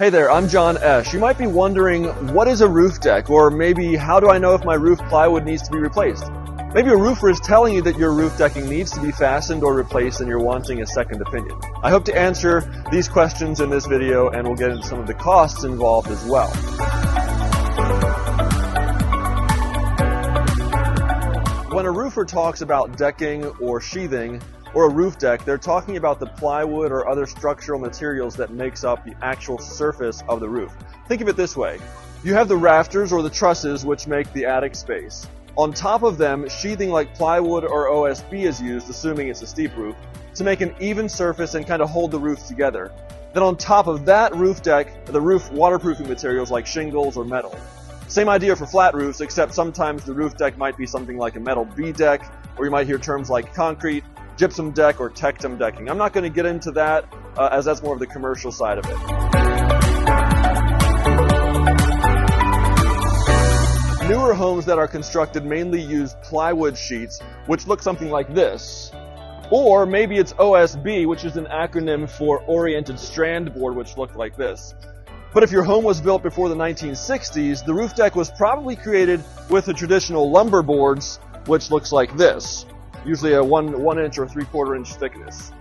Hey there, I'm John Esch. You might be wondering, what is a roof deck? Or maybe, how do I know if my roof plywood needs to be replaced? Maybe a roofer is telling you that your roof decking needs to be fastened or replaced and you're wanting a second opinion. I hope to answer these questions in this video, and we'll get into some of the costs involved as well. When a roofer talks about decking or sheathing or a roof deck, they're talking about the plywood or other structural materials that makes up the actual surface of the roof. Think of it this way. You have the rafters or the trusses which make the attic space. On top of them, sheathing like plywood or OSB is used, assuming it's a steep roof, to make an even surface and kind of hold the roof together. Then on top of that roof deck, the roof waterproofing materials like shingles or metal. Same idea for flat roofs, except sometimes the roof deck might be something like a metal B deck, or you might hear terms like concrete, gypsum deck, or tectum decking. I'm not going to get into that as that's more of the commercial side of it. Newer homes that are constructed mainly use plywood sheets, which look something like this. Or maybe it's OSB, which is an acronym for Oriented Strand Board, which looked like this. But if your home was built before the 1960s, the roof deck was probably created with the traditional lumber boards, which looks like this. Usually a 1 inch or 3/4 inch thickness.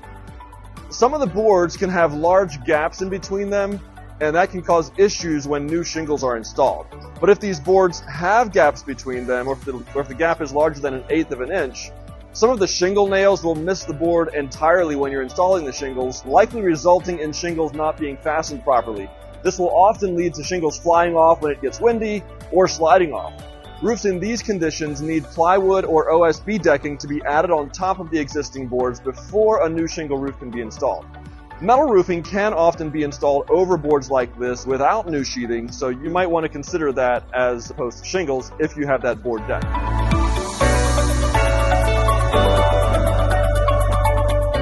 Some of the boards can have large gaps in between them, and that can cause issues when new shingles are installed. But if these boards have gaps between them, or if the gap is larger than 1/8 of an inch, some of the shingle nails will miss the board entirely when you're installing the shingles, likely resulting in shingles not being fastened properly. This will often lead to shingles flying off when it gets windy or sliding off. Roofs in these conditions need plywood or OSB decking to be added on top of the existing boards before a new shingle roof can be installed. Metal roofing can often be installed over boards like this without new sheathing, so you might want to consider that as opposed to shingles if you have that board deck.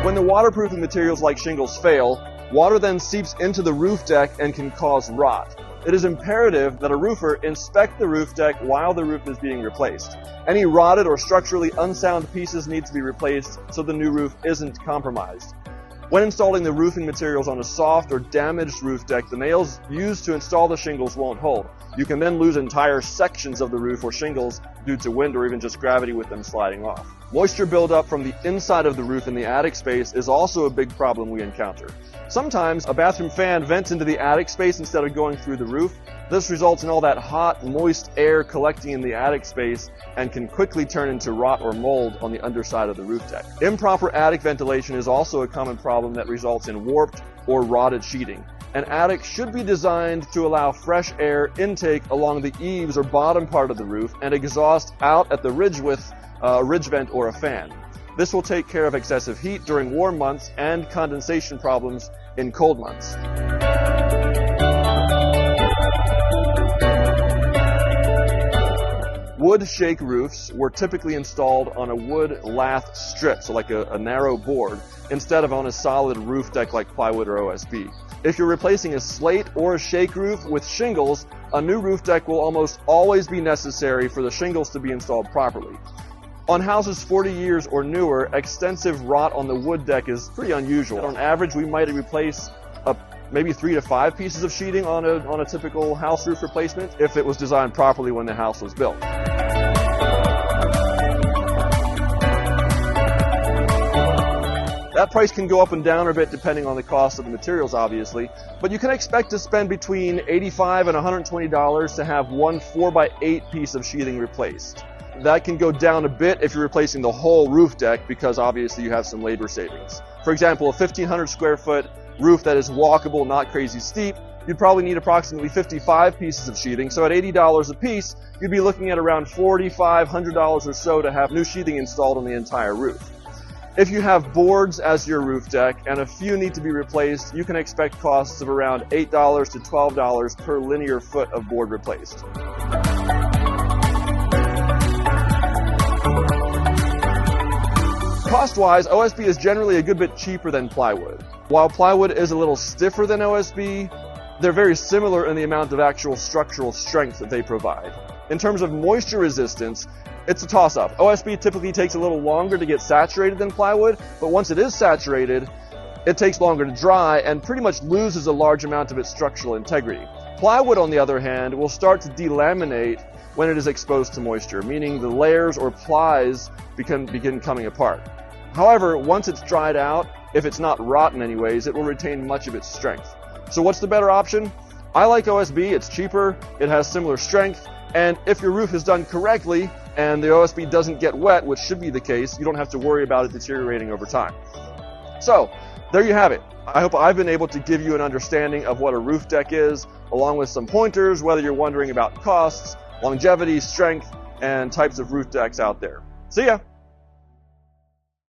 When the waterproofing materials like shingles fail, water then seeps into the roof deck and can cause rot. It is imperative that a roofer inspect the roof deck while the roof is being replaced. Any rotted or structurally unsound pieces need to be replaced so the new roof isn't compromised. When installing the roofing materials on a soft or damaged roof deck, the nails used to install the shingles won't hold. You can then lose entire sections of the roof or shingles due to wind or even just gravity with them sliding off. Moisture buildup from the inside of the roof in the attic space is also a big problem we encounter. Sometimes a bathroom fan vents into the attic space instead of going through the roof. This results in all that hot, moist air collecting in the attic space and can quickly turn into rot or mold on the underside of the roof deck. Improper attic ventilation is also a common problem that results in warped or rotted sheeting. An attic should be designed to allow fresh air intake along the eaves or bottom part of the roof and exhaust out at the ridge with a ridge vent or a fan. This will take care of excessive heat during warm months and condensation problems in cold months. Wood shake roofs were typically installed on a wood lath strip, so like a narrow board, instead of on a solid roof deck like plywood or OSB. If you're replacing a slate or a shake roof with shingles, a new roof deck will almost always be necessary for the shingles to be installed properly. On houses 40 years or newer, extensive rot on the wood deck is pretty unusual. On average, we might replace maybe 3 to 5 pieces of sheeting on a typical house roof replacement if it was designed properly when the house was built. That price can go up and down a bit depending on the cost of the materials, obviously, but you can expect to spend between $85 and $120 to have one 4x8 piece of sheathing replaced. That can go down a bit if you're replacing the whole roof deck because obviously you have some labor savings. For example, a 1,500 square foot roof that is walkable, not crazy steep, you'd probably need approximately 55 pieces of sheathing. So at $80 a piece, you'd be looking at around $4,500 or so to have new sheathing installed on the entire roof. If you have boards as your roof deck and a few need to be replaced, you can expect costs of around $8 to $12 per linear foot of board replaced. Cost-wise, OSB is generally a good bit cheaper than plywood. While plywood is a little stiffer than OSB, they're very similar in the amount of actual structural strength that they provide. In terms of moisture resistance, it's a toss-up. OSB typically takes a little longer to get saturated than plywood, but once it is saturated, it takes longer to dry and pretty much loses a large amount of its structural integrity. Plywood, on the other hand, will start to delaminate when it is exposed to moisture, meaning the layers or plies begin coming apart. However, once it's dried out, if it's not rotten anyways, it will retain much of its strength. So what's the better option? I like OSB, it's cheaper, it has similar strength, and if your roof is done correctly and the OSB doesn't get wet, which should be the case, you don't have to worry about it deteriorating over time. So, there you have it. I hope I've been able to give you an understanding of what a roof deck is, along with some pointers, whether you're wondering about costs, longevity, strength, and types of roof decks out there. See ya!